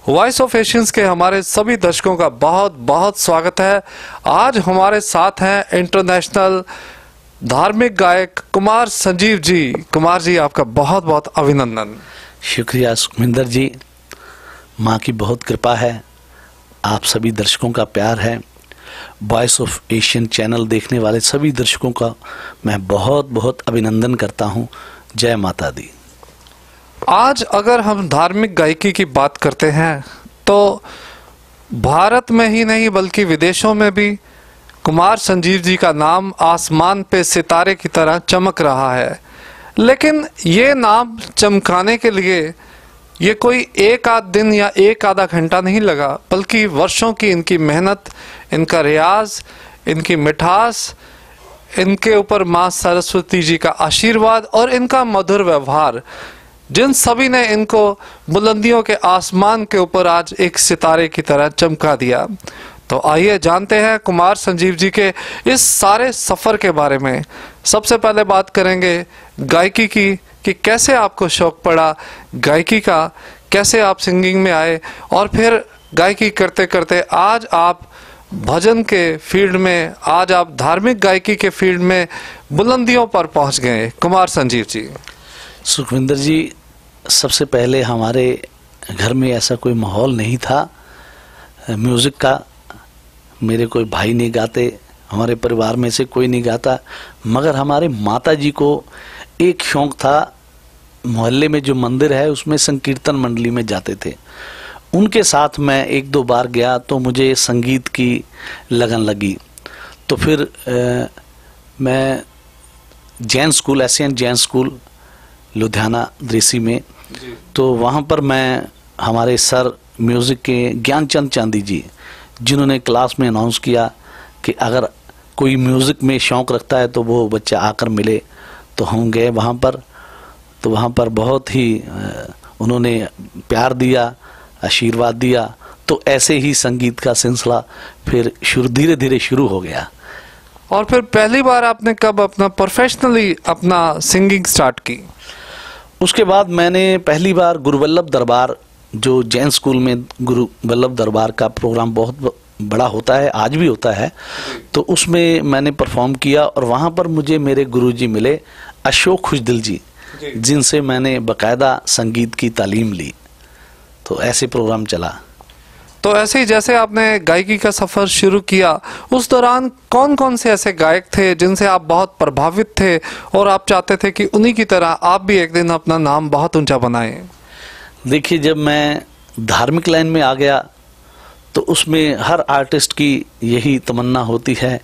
Voice of Asians के हमारे सभी दर्शकों का बहुत बहुत स्वागत है। आज हमारे साथ हैं इंटरनेशनल धार्मिक गायक कुमार संजीव जी। कुमार जी, आपका बहुत बहुत अभिनंदन। शुक्रिया सुखविंदर जी, माँ की बहुत कृपा है, आप सभी दर्शकों का प्यार है। वॉइस ऑफ एशियन चैनल देखने वाले सभी दर्शकों का मैं बहुत बहुत अभिनंदन करता हूँ। जय माता दी। आज अगर हम धार्मिक गायकी की बात करते हैं तो भारत में ही नहीं बल्कि विदेशों में भी कुमार संजीव जी का नाम आसमान पे सितारे की तरह चमक रहा है। लेकिन ये नाम चमकाने के लिए ये कोई एक आध दिन या एक आधा घंटा नहीं लगा, बल्कि वर्षों की इनकी मेहनत, इनका रियाज, इनकी मिठास, इनके ऊपर माँ सरस्वती जी का आशीर्वाद और इनका मधुर व्यवहार, जिन सभी ने इनको बुलंदियों के आसमान के ऊपर आज एक सितारे की तरह चमका दिया। तो आइए जानते हैं कुमार संजीव जी के इस सारे सफर के बारे में। सबसे पहले बात करेंगे गायकी की कि कैसे आपको शौक पड़ा गायकी का, कैसे आप सिंगिंग में आए और फिर गायकी करते करते आज आप भजन के फील्ड में, आज आप धार्मिक गायकी के फील्ड में बुलंदियों पर पहुंच गए। कुमार संजीव जी। सुखविंदर जी, सबसे पहले हमारे घर में ऐसा कोई माहौल नहीं था म्यूज़िक का। मेरे कोई भाई नहीं गाते, हमारे परिवार में से कोई नहीं गाता, मगर हमारे माता जी को एक शौक था। मोहल्ले में जो मंदिर है उसमें संकीर्तन मंडली में जाते थे, उनके साथ मैं एक दो बार गया तो मुझे संगीत की लगन लगी। तो फिर मैं Jain school, Asian Jain school Ludhiana दृषि में, तो वहाँ पर मैं, हमारे सर म्यूज़िक के ज्ञानचंद चांदी जी, जिन्होंने क्लास में अनाउंस किया कि अगर कोई म्यूज़िक में शौक़ रखता है तो वो बच्चा आकर मिले। तो हम गए वहाँ पर, तो वहाँ पर बहुत ही उन्होंने प्यार दिया, आशीर्वाद दिया। तो ऐसे ही संगीत का सिलसिला फिर धीरे धीरे शुरू हो गया। और फिर पहली बार आपने कब अपना प्रोफेशनली अपना सिंगिंग स्टार्ट की? उसके बाद मैंने पहली बार गुरुवल्लभ दरबार, जो जैन स्कूल में गुरुवल्लभ दरबार का प्रोग्राम बहुत बड़ा होता है, आज भी होता है, तो उसमें मैंने परफॉर्म किया। और वहाँ पर मुझे मेरे गुरुजी मिले अशोक खुशदिल जी, जिनसे मैंने बाकायदा संगीत की तालीम ली। तो ऐसे प्रोग्राम चला। तो ऐसे ही जैसे आपने गायकी का सफर शुरू किया, उस दौरान कौन कौन से ऐसे गायक थे जिनसे आप बहुत प्रभावित थे और आप चाहते थे कि उन्हीं की तरह आप भी एक दिन अपना नाम बहुत ऊंचा बनाएं? देखिए, जब मैं धार्मिक लाइन में आ गया तो उसमें हर आर्टिस्ट की यही तमन्ना होती है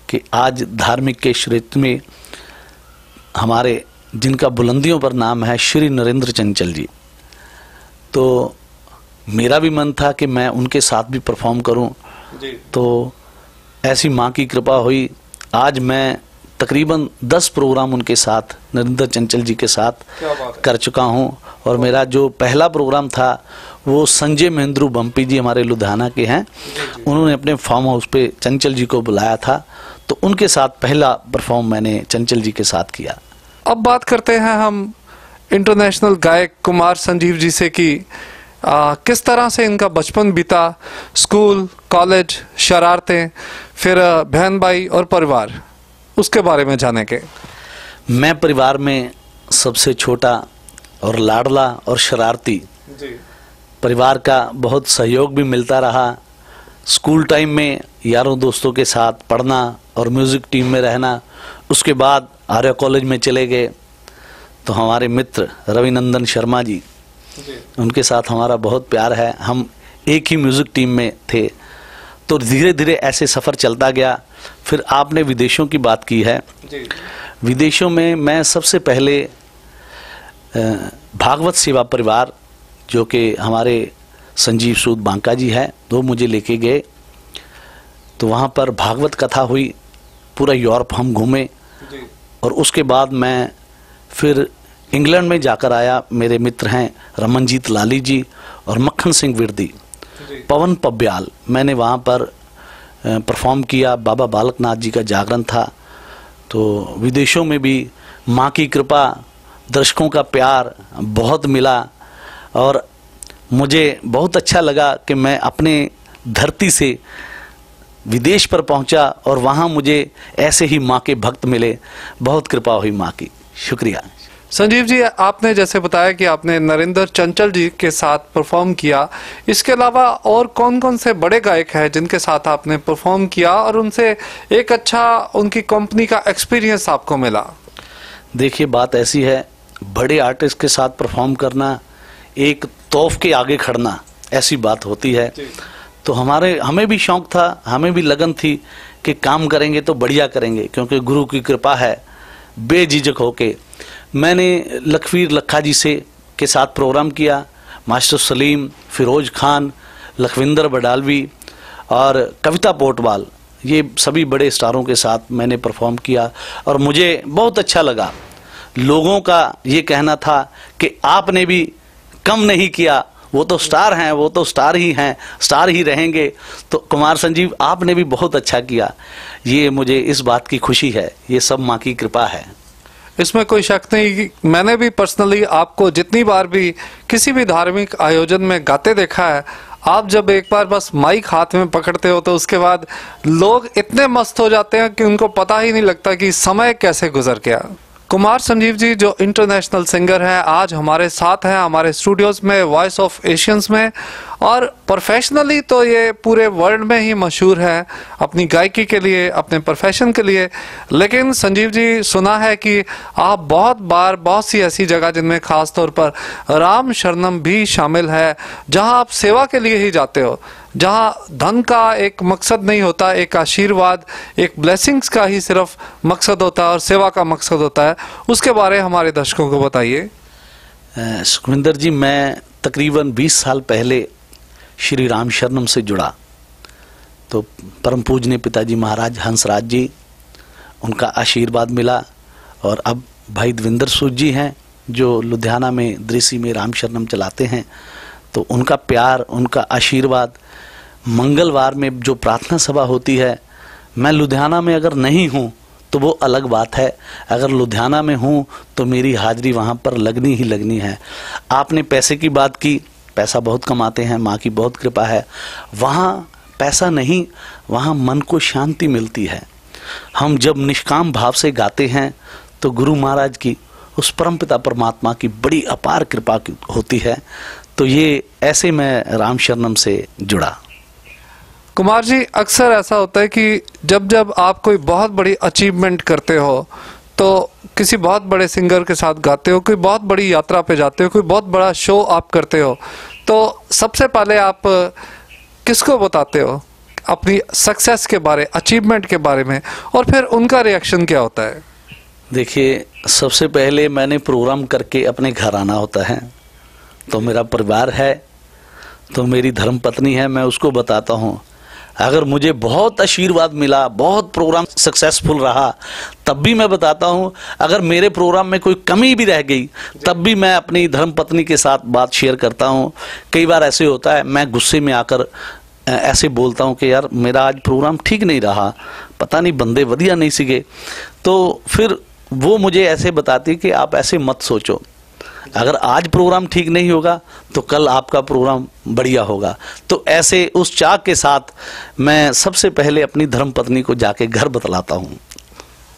कि आज धार्मिक के क्षेत्र में हमारे, जिनका बुलंदियों पर नाम है, श्री नरेंद्र चंचल जी, तो मेरा भी मन था कि मैं उनके साथ भी परफॉर्म करूं। तो ऐसी माँ की कृपा हुई, आज मैं तकरीबन 10 प्रोग्राम उनके साथ, नरेंद्र चंचल जी के साथ कर चुका हूं। और मेरा जो पहला प्रोग्राम था वो संजय महेंद्रू बम्पी जी, हमारे लुधियाना के हैं, उन्होंने अपने फार्म हाउस पे चंचल जी को बुलाया था, तो उनके साथ पहला परफॉर्म मैंने चंचल जी के साथ किया। अब बात करते हैं हम इंटरनेशनल गायक कुमार संजीव जी से कि किस तरह से इनका बचपन बीता, स्कूल, कॉलेज, शरारतें, फिर बहन भाई और परिवार, उसके बारे में जाने के। मैं परिवार में सबसे छोटा और लाडला और शरारती। परिवार का बहुत सहयोग भी मिलता रहा। स्कूल टाइम में यारों दोस्तों के साथ पढ़ना और म्यूज़िक टीम में रहना। उसके बाद आर्य कॉलेज में चले गए तो हमारे मित्र रविनंदन शर्मा जी, उनके साथ हमारा बहुत प्यार है, हम एक ही म्यूज़िक टीम में थे। तो धीरे धीरे ऐसे सफ़र चलता गया। फिर आपने विदेशों की बात की है। विदेशों में मैं सबसे पहले भागवत सेवा परिवार, जो कि हमारे संजीव सूद बांका जी है, वो मुझे लेके गए। तो वहाँ पर भागवत कथा हुई, पूरा यूरोप हम घूमे। और उसके बाद मैं फिर इंग्लैंड में जाकर आया। मेरे मित्र हैं रमनजीत लाली जी और मक्खन सिंह विरदी, पवन पब्याल, मैंने वहाँ पर परफॉर्म किया। बाबा बालकनाथ जी का जागरण था। तो विदेशों में भी माँ की कृपा, दर्शकों का प्यार बहुत मिला। और मुझे बहुत अच्छा लगा कि मैं अपने धरती से विदेश पर पहुंचा और वहां मुझे ऐसे ही माँ के भक्त मिले। बहुत कृपा हुई माँ की। शुक्रिया। संजीव जी, आपने जैसे बताया कि आपने नरेंद्र चंचल जी के साथ परफॉर्म किया, इसके अलावा और कौन कौन से बड़े गायक हैं जिनके साथ आपने परफॉर्म किया और उनसे एक अच्छा उनकी कंपनी का एक्सपीरियंस आपको मिला? देखिए, बात ऐसी है, बड़े आर्टिस्ट के साथ परफॉर्म करना एक तोफ के आगे खड़ना ऐसी बात होती है। तो हमें भी शौक था, हमें भी लगन थी कि काम करेंगे तो बढ़िया करेंगे, क्योंकि गुरु की कृपा है। बेझिझक होके मैंने लखवीर लखा जी के साथ प्रोग्राम किया। मास्टर सलीम, फिरोज खान, लखविंदर बडालवी और कविता पोटवाल, ये सभी बड़े स्टारों के साथ मैंने परफॉर्म किया और मुझे बहुत अच्छा लगा। लोगों का ये कहना था कि आपने भी कम नहीं किया, वो तो स्टार हैं, वो तो स्टार ही हैं, स्टार ही रहेंगे। तो कुमार संजीव, आपने भी बहुत अच्छा किया। ये मुझे इस बात की खुशी है, ये सब माँ की कृपा है। इसमें कोई शक नहीं। मैंने भी पर्सनली आपको जितनी बार भी किसी भी धार्मिक आयोजन में गाते देखा है, आप जब एक बार बस माइक हाथ में पकड़ते हो तो उसके बाद लोग इतने मस्त हो जाते हैं कि उनको पता ही नहीं लगता कि समय कैसे गुजर गया। कुमार संजीव जी जो इंटरनेशनल सिंगर हैं, आज हमारे साथ हैं हमारे स्टूडियोज में, वॉइस ऑफ एशियंस में, और प्रोफेशनली तो ये पूरे वर्ल्ड में ही मशहूर है अपनी गायकी के लिए, अपने प्रोफेशन के लिए। लेकिन संजीव जी, सुना है कि आप बहुत बार बहुत सी ऐसी जगह जिनमें खास तौर पर राम शरणम भी शामिल है, जहां आप सेवा के लिए ही जाते हो, जहां धन का एक मकसद नहीं होता, एक आशीर्वाद, एक ब्लेसिंग्स का ही सिर्फ मकसद होता है और सेवा का मकसद होता है। उसके बारे में हमारे दर्शकों को बताइए। सुखविंदर जी, मैं तकरीबन 20 साल पहले श्री राम शरणम से जुड़ा। तो परम पूजनीय पिताजी महाराज हंसराज जी, उनका आशीर्वाद मिला और अब भाई देवेंद्र सूद जी हैं जो लुधियाना में दृषि में राम शरणम चलाते हैं। तो उनका प्यार, उनका आशीर्वाद, मंगलवार में जो प्रार्थना सभा होती है, मैं लुधियाना में अगर नहीं हूँ तो वो अलग बात है, अगर लुधियाना में हूँ तो मेरी हाजिरी वहाँ पर लगनी ही लगनी है। आपने पैसे की बात की, पैसा बहुत कमाते हैं, माँ की बहुत कृपा है। वहाँ पैसा नहीं, वहाँ मन को शांति मिलती है। हम जब निष्काम भाव से गाते हैं तो गुरु महाराज की, उस परमपिता परमात्मा की बड़ी अपार कृपा होती है। तो ये ऐसे मैं राम शरणम से जुड़ा। कुमार जी, अक्सर ऐसा होता है कि जब जब आप कोई बहुत बड़ी अचीवमेंट करते हो, तो किसी बहुत बड़े सिंगर के साथ गाते हो, कोई बहुत बड़ी यात्रा पे जाते हो, कोई बहुत बड़ा शो आप करते हो, तो सबसे पहले आप किसको बताते हो अपनी सक्सेस के बारे, अचीवमेंट के बारे में, और फिर उनका रिएक्शन क्या होता है? देखिए, सबसे पहले मैंने प्रोग्राम करके अपने घर आना होता है। तो मेरा परिवार है, तो मेरी धर्म पत्नी है, मैं उसको बताता हूँ। अगर मुझे बहुत आशीर्वाद मिला, बहुत प्रोग्राम सक्सेसफुल रहा, तब भी मैं बताता हूँ। अगर मेरे प्रोग्राम में कोई कमी भी रह गई, तब भी मैं अपनी धर्म पत्नी के साथ बात शेयर करता हूँ। कई बार ऐसे होता है, मैं गुस्से में आकर ऐसे बोलता हूँ कि यार मेरा आज प्रोग्राम ठीक नहीं रहा, पता नहीं बंदे वधिया नहीं सीगे। तो फिर वो मुझे ऐसे बताती कि आप ऐसे मत सोचो, अगर आज प्रोग्राम ठीक नहीं होगा तो कल आपका प्रोग्राम बढ़िया होगा। तो ऐसे उस चाक के साथ मैं सबसे पहले अपनी धर्म पत्नी को जाके घर बतलाता हूँ।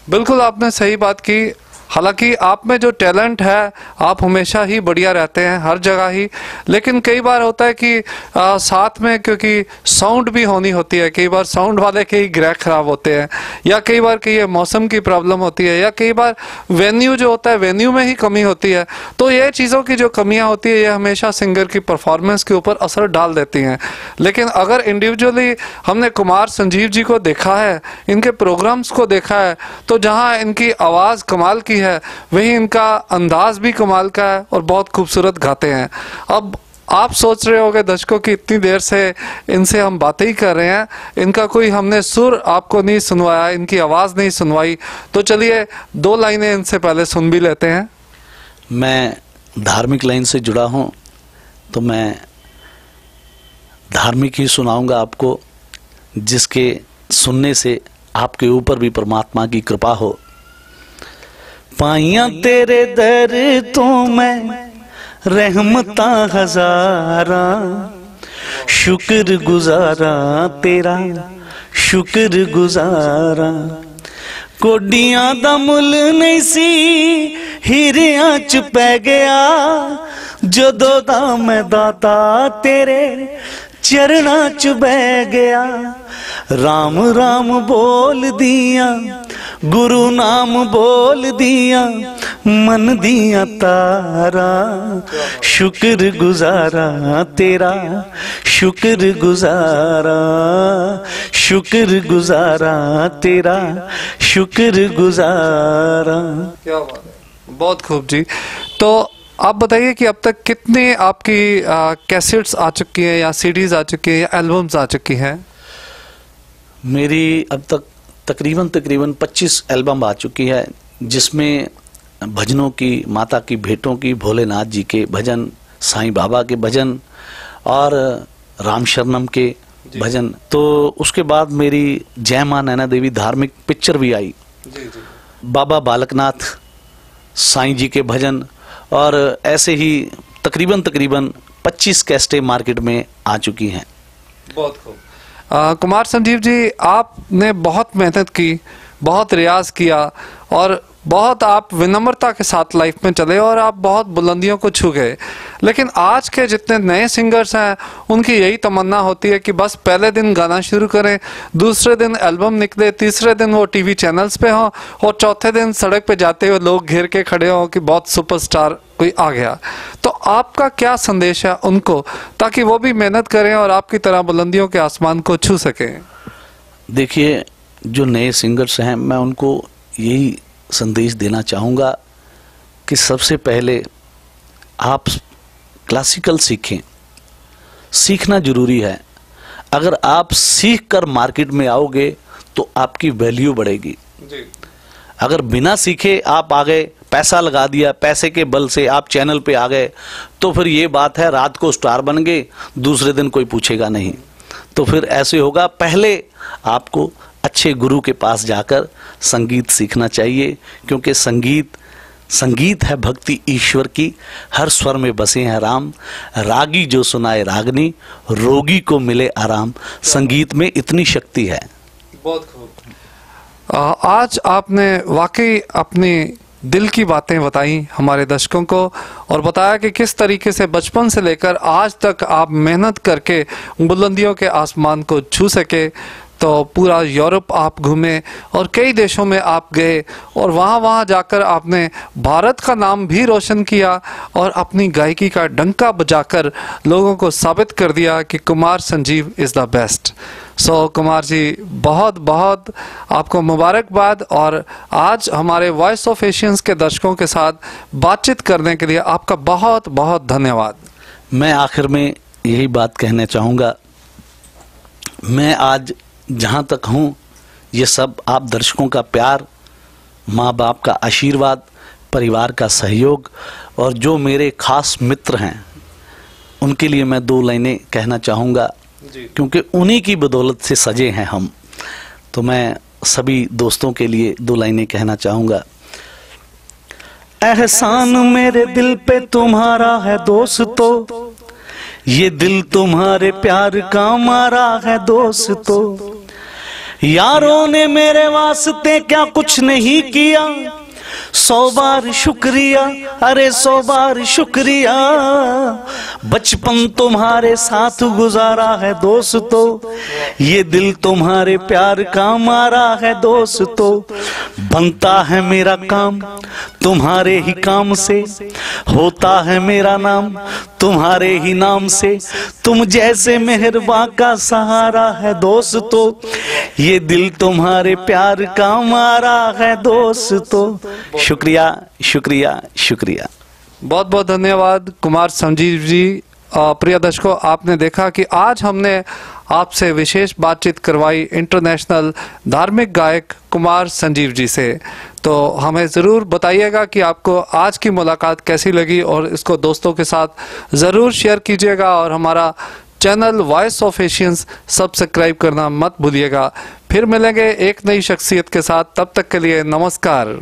बिल्कुल, आपने सही बात की। हालांकि आप में जो टैलेंट है, आप हमेशा ही बढ़िया रहते हैं हर जगह ही, लेकिन कई बार होता है कि साथ में क्योंकि साउंड भी होनी होती है, कई बार साउंड वाले के ही ग्रह खराब होते हैं, या कई बार कई मौसम की प्रॉब्लम होती है, या कई बार वेन्यू जो होता है वेन्यू में ही कमी होती है। तो ये चीज़ों की जो कमियां होती है, ये हमेशा सिंगर की परफॉर्मेंस के ऊपर असर डाल देती हैं। लेकिन अगर इंडिविजुअली हमने कुमार संजीव जी को देखा है, इनके प्रोग्राम्स को देखा है, तो जहाँ इनकी आवाज़ कमाल की है, वही इनका अंदाज भी कमाल का है और बहुत खूबसूरत गाते हैं। अब आप सोच रहे होंगे दर्शकों की इतनी देर से इनसे हम बातें ही कर रहे हैं, इनका कोई हमने सुर आपको नहीं सुनवाया, इनकी आवाज़ नहीं सुनवाई, तो चलिए 2 लाइनें इनसे पहले सुन भी लेते हैं। मैं धार्मिक लाइन से जुड़ा हूँ, तो मैं धार्मिक ही सुनाऊंगा आपको, जिसके सुनने से आपके ऊपर भी परमात्मा की कृपा हो। पाइया तेरे दर तो मैं रहमता हजारा, शुक्र गुजारा तेरा, शुक्र गुजारा। कोडियां दा मुल नहीं सी हीरियां च पै गया, जदों दा मैं दाता तेरे चरणा च बह गया। राम राम बोल दिया, गुरु नाम बोल दिया, मन दिया तारा, शुक्र गुजारा तेरा, शुक्र गुजारा, शुक्र गुजारा तेरा, शुक्र गुजारा। क्या बात है, बहुत खूब जी। तो आप बताइए कि अब तक कितने आपकी कैसेट्स आ चुकी हैं या सीडीज आ चुकी हैं या एल्बम्स आ चुकी हैं? मेरी अब तक तकरीबन 25 एल्बम आ चुकी है, जिसमें भजनों की, माता की भेंटों की, भोलेनाथ जी के भजन, साईं बाबा के भजन और राम शरणम के भजन। तो उसके बाद मेरी जय मां नैना देवी धार्मिक पिक्चर भी आई, बाबा बालकनाथ, साईं जी के भजन, और ऐसे ही तकरीबन 25 कैसेटें मार्केट में आ चुकी हैं। बहुत खूब। कुमार संजीव जी, आपने बहुत मेहनत की, बहुत रियाज किया और बहुत आप विनम्रता के साथ लाइफ में चले और आप बहुत बुलंदियों को छू गए। लेकिन आज के जितने नए सिंगर्स हैं उनकी यही तमन्ना होती है कि बस पहले दिन गाना शुरू करें, दूसरे दिन एल्बम निकले, तीसरे दिन वो टीवी चैनल्स पे हों और चौथे दिन सड़क पे जाते हुए लोग घेर के खड़े हों कि बहुत सुपरस्टार कोई आ गया। तो आपका क्या संदेश है उनको, ताकि वो भी मेहनत करें और आपकी तरह बुलंदियों के आसमान को छू सकें? देखिए, जो नए सिंगर्स हैं मैं उनको यही संदेश देना चाहूँगा कि सबसे पहले आप क्लासिकल सीखें, सीखना जरूरी है। अगर आप सीख कर मार्केट में आओगे तो आपकी वैल्यू बढ़ेगी जी। अगर बिना सीखे आप आ गए, पैसा लगा दिया, पैसे के बल से आप चैनल पे आ गए, तो फिर ये बात है रात को स्टार बन गए, दूसरे दिन कोई पूछेगा नहीं। तो फिर ऐसे होगा, पहले आपको अच्छे गुरु के पास जाकर संगीत सीखना चाहिए, क्योंकि संगीत है भक्ति ईश्वर की, हर स्वर में बसे हैं राम, रागी जो सुनाए रागनी, रोगी को मिले आराम। संगीत में इतनी शक्ति है। बहुत खूब। आज आपने वाकई अपनी दिल की बातें बताई हमारे दर्शकों को और बताया कि किस तरीके से बचपन से लेकर आज तक आप मेहनत करके बुलंदियों के आसमान को छू सके। तो पूरा यूरोप आप घूमे और कई देशों में आप गए और वहाँ जाकर आपने भारत का नाम भी रोशन किया और अपनी गायकी का डंका बजाकर लोगों को साबित कर दिया कि Kumar Sanjeev is the best. So Kumar ji, बहुत बहुत आपको मुबारकबाद और आज हमारे वॉइस ऑफ एशियंस के दर्शकों के साथ बातचीत करने के लिए आपका बहुत बहुत धन्यवाद। मैं आखिर में यही बात कहना चाहूँगा, मैं आज जहाँ तक हूँ ये सब आप दर्शकों का प्यार, माँ बाप का आशीर्वाद, परिवार का सहयोग और जो मेरे खास मित्र हैं उनके लिए मैं 2 लाइनें कहना चाहूँगा, क्योंकि उन्हीं की बदौलत से सजे हैं हम। तो मैं सभी दोस्तों के लिए 2 लाइनें कहना चाहूँगा। एहसान मेरे दिल पे तुम्हारा है दोस्तों, ये दिल तुम्हारे प्यार का मारा है दोस्तों। यारों ने मेरे वास्ते क्या कुछ नहीं किया, 100 बार शुक्रिया, अरे 100 बार शुक्रिया। बचपन तुम्हारे साथ गुजारा है दोस्तों, ये दिल तुम्हारे प्यार का मारा है दोस्तों। बनता है मेरा काम तुम्हारे ही काम से, होता है मेरा नाम तुम्हारे ही नाम से। तुम जैसे मेहरबा का सहारा है दोस्तों, ये दिल तुम्हारे प्यार का मारा है दोस्तों। शुक्रिया शुक्रिया शुक्रिया। बहुत बहुत धन्यवाद कुमार संजीव जी। प्रिय दर्शकों, आपने देखा कि आज हमने आपसे विशेष बातचीत करवाई इंटरनेशनल धार्मिक गायक कुमार संजीव जी से। तो हमें ज़रूर बताइएगा कि आपको आज की मुलाकात कैसी लगी और इसको दोस्तों के साथ ज़रूर शेयर कीजिएगा और हमारा channel voice of Asians subscribe करना मत भूलिएगा। फिर मिलेंगे एक नई शख्सियत के साथ, तब तक के लिए नमस्कार।